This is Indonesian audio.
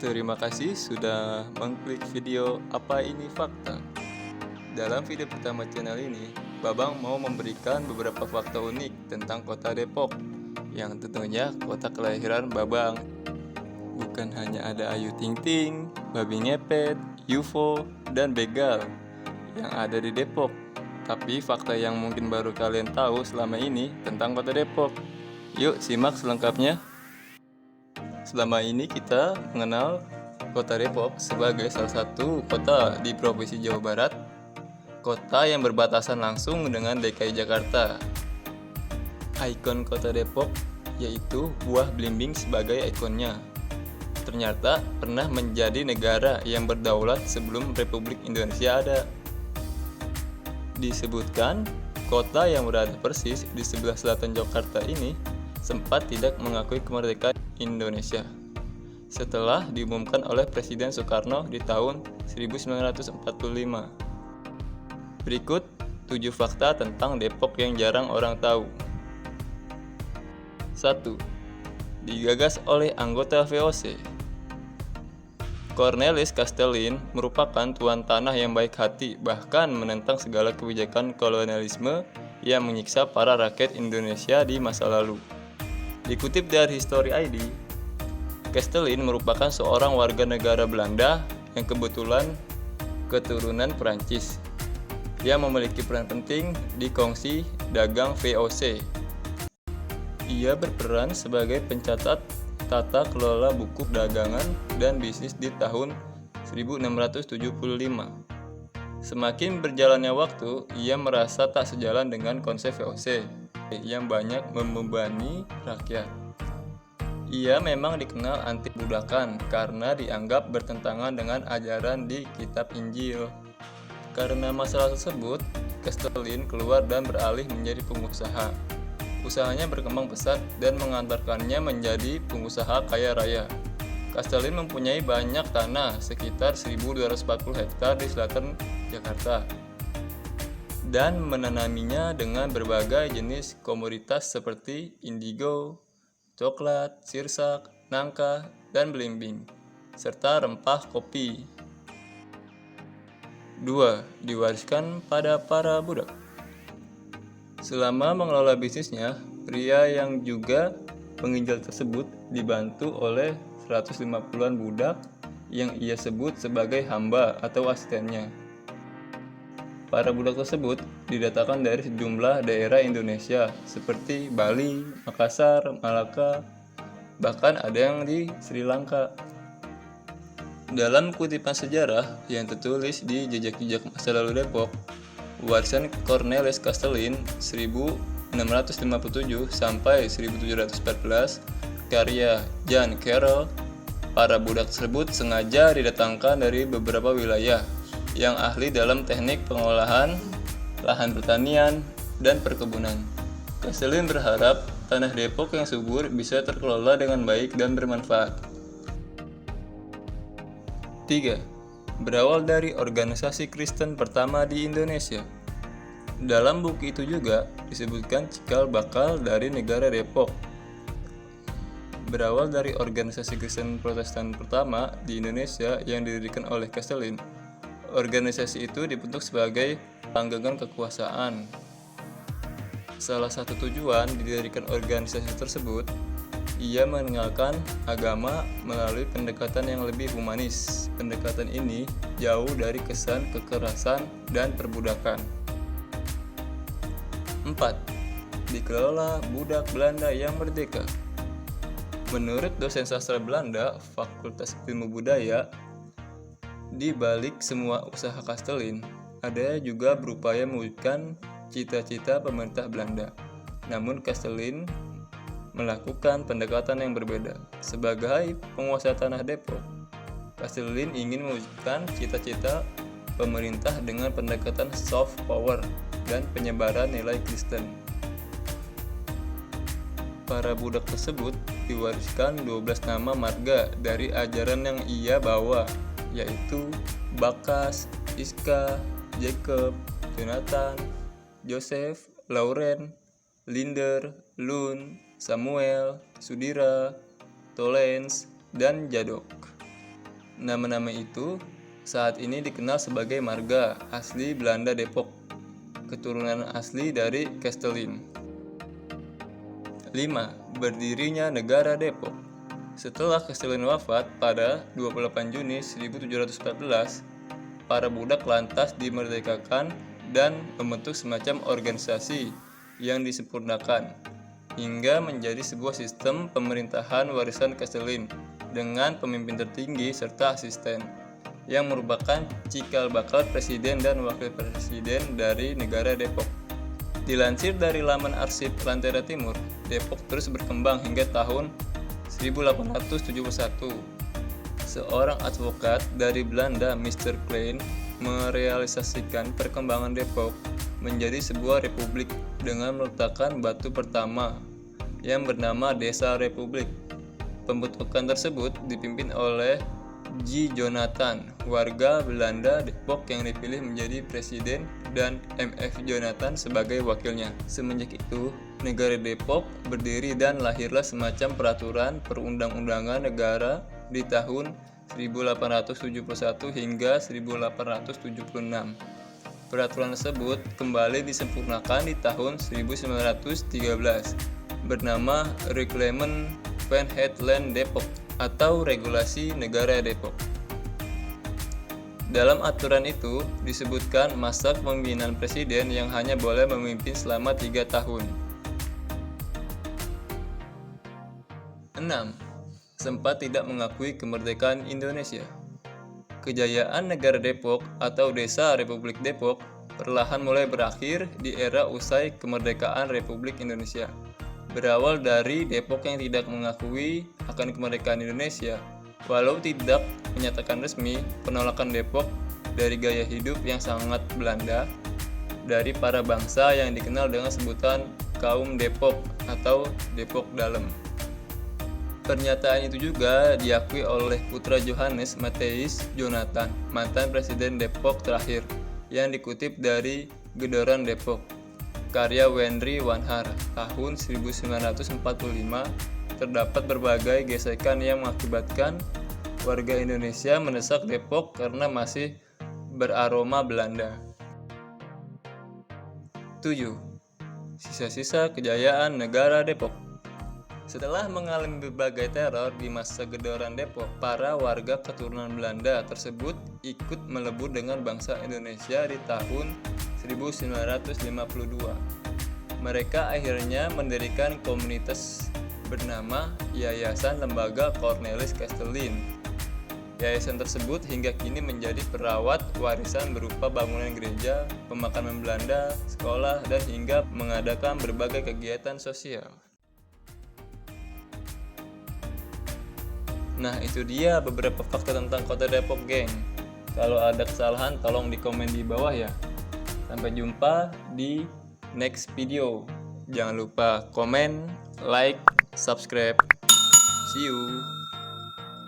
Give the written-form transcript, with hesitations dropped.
Terima kasih sudah mengklik video Apa Ini Fakta. Dalam video pertama channel ini, Babang mau memberikan beberapa fakta unik tentang kota Depok, yang tentunya kota kelahiran Babang. Bukan hanya ada Ayu Ting Ting, babi ngepet, UFO, dan begal yang ada di Depok, tapi fakta yang mungkin baru kalian tahu selama ini tentang kota Depok. Yuk simak selengkapnya. Selama ini kita mengenal kota Depok sebagai salah satu kota di Provinsi Jawa Barat, kota yang berbatasan langsung dengan DKI Jakarta. Ikon kota Depok yaitu buah belimbing sebagai ikonnya. Ternyata pernah menjadi negara yang berdaulat sebelum Republik Indonesia ada. Disebutkan, kota yang berada persis di sebelah selatan Jakarta ini sempat tidak mengakui kemerdekaan Indonesia setelah diumumkan oleh Presiden Soekarno di tahun 1945. Berikut 7 fakta tentang Depok yang jarang orang tahu. 1. Digagas oleh anggota VOC. Cornelis Castellin merupakan tuan tanah yang baik hati, bahkan menentang segala kebijakan kolonialisme yang menyiksa para rakyat Indonesia di masa lalu. Dikutip dari History ID, Castellin merupakan seorang warga negara Belanda yang kebetulan keturunan Perancis. Dia memiliki peran penting di kongsi dagang VOC. Ia berperan sebagai pencatat tata kelola buku dagangan dan bisnis di tahun 1675. Semakin berjalannya waktu, ia merasa tak sejalan dengan konsep VOC yang banyak membebani rakyat. Ia memang dikenal anti budakan karena dianggap bertentangan dengan ajaran di Kitab Injil. Karena masalah tersebut, Castellin keluar dan beralih menjadi pengusaha. Usahanya berkembang pesat dan mengantarkannya menjadi pengusaha kaya raya. Castellin mempunyai banyak tanah, sekitar 1.240 hektar di selatan Jakarta, dan menanaminya dengan berbagai jenis komoditas seperti indigo, coklat, sirsak, nangka, dan belimbing, serta rempah kopi. 2. Diwariskan pada para budak. Selama mengelola bisnisnya, pria yang juga penginjal tersebut dibantu oleh 150-an budak yang ia sebut sebagai hamba atau asistennya. Para budak tersebut didatangkan dari sejumlah daerah Indonesia seperti Bali, Makassar, Malaka, bahkan ada yang di Sri Lanka. Dalam kutipan sejarah yang tertulis di jejak-jejak masa lalu Depok, warisan Cornelis Castellin 1657 sampai 1714, karya Jan Carroll, para budak tersebut sengaja didatangkan dari beberapa wilayah yang ahli dalam teknik pengolahan lahan pertanian dan perkebunan. Castellin berharap tanah Depok yang subur bisa terkelola dengan baik dan bermanfaat. 3. Berawal dari organisasi Kristen pertama di Indonesia. Dalam buku itu juga disebutkan cikal bakal dari negara Depok. Berawal dari organisasi Kristen Protestan pertama di Indonesia yang didirikan oleh Castellin. Organisasi itu dibentuk sebagai langgangan kekuasaan. Salah satu tujuan didirikan organisasi tersebut, ia mengenalkan agama melalui pendekatan yang lebih humanis. Pendekatan ini jauh dari kesan kekerasan dan perbudakan. 4. Dikelola budak Belanda yang merdeka. Menurut dosen sastra Belanda, Fakultas Ilmu Budaya, di balik semua usaha Castellin, ada juga berupaya mewujudkan cita-cita pemerintah Belanda. Namun Castellin melakukan pendekatan yang berbeda. Sebagai penguasa tanah Depok, Castellin ingin mewujudkan cita-cita pemerintah dengan pendekatan soft power dan penyebaran nilai Kristen. Para budak tersebut diwariskan 12 nama marga dari ajaran yang ia bawa, yaitu Bakas, Iska, Jacob, Jonathan, Joseph, Lauren, Linder, Lun, Samuel, Sudira, Tolens, dan Jadok. Nama-nama itu saat ini dikenal sebagai marga asli Belanda Depok, keturunan asli dari Castellin. 5. Berdirinya negara Depok. Setelah Castellin wafat pada 28 Juni 1714, para budak lantas dimerdekakan dan membentuk semacam organisasi yang disempurnakan hingga menjadi sebuah sistem pemerintahan warisan Castellin dengan pemimpin tertinggi serta asisten yang merupakan cikal bakal presiden dan wakil presiden dari negara Depok. Dilansir dari laman arsip Lentera Timur, Depok terus berkembang hingga tahun 1871. Seorang advokat dari Belanda, Mr. Klein, merealisasikan perkembangan Depok menjadi sebuah republik dengan meletakkan batu pertama yang bernama Desa Republik. Pembentukan tersebut dipimpin oleh J. Jonathan, warga Belanda Depok yang dipilih menjadi presiden dan M.F. Jonathan sebagai wakilnya. Semenjak itu, negara Depok berdiri dan lahirlah semacam peraturan perundang-undangan negara di tahun 1871 hingga 1876. Peraturan tersebut kembali disempurnakan di tahun 1913 bernama Reglement van het Land Depok atau Regulasi Negara Depok. Dalam aturan itu disebutkan masa kepemimpinan presiden yang hanya boleh memimpin selama 3 tahun. 6. Sempat tidak mengakui kemerdekaan Indonesia. Kejayaan negara Depok atau Desa Republik Depok perlahan mulai berakhir di era usai kemerdekaan Republik Indonesia. Berawal dari Depok yang tidak mengakui akan kemerdekaan Indonesia, walau tidak menyatakan resmi penolakan Depok dari gaya hidup yang sangat Belanda dari para bangsa yang dikenal dengan sebutan kaum Depok atau Depok Dalem. Pernyataan itu juga diakui oleh putra Johannes Matthias Jonathan, mantan presiden Depok terakhir, yang dikutip dari Gedoran Depok, karya Wendry Wanhar, tahun 1945. Terdapat berbagai gesekan yang mengakibatkan warga Indonesia mendesak Depok karena masih beraroma Belanda. 7. Sisa-sisa kejayaan negara Depok. Setelah mengalami berbagai teror di masa Gedoran Depok, para warga keturunan Belanda tersebut ikut melebur dengan bangsa Indonesia di tahun 1952. Mereka akhirnya mendirikan komunitas bernama Yayasan Lembaga Cornelis Castellin. Yayasan tersebut hingga kini menjadi perawat warisan berupa bangunan gereja, pemakaman Belanda, sekolah, dan hingga mengadakan berbagai kegiatan sosial. Nah, itu dia beberapa fakta tentang kota Depok, geng. Kalau ada kesalahan tolong di komen di bawah ya. Sampai jumpa di next video. Jangan lupa komen, like, subscribe. See you.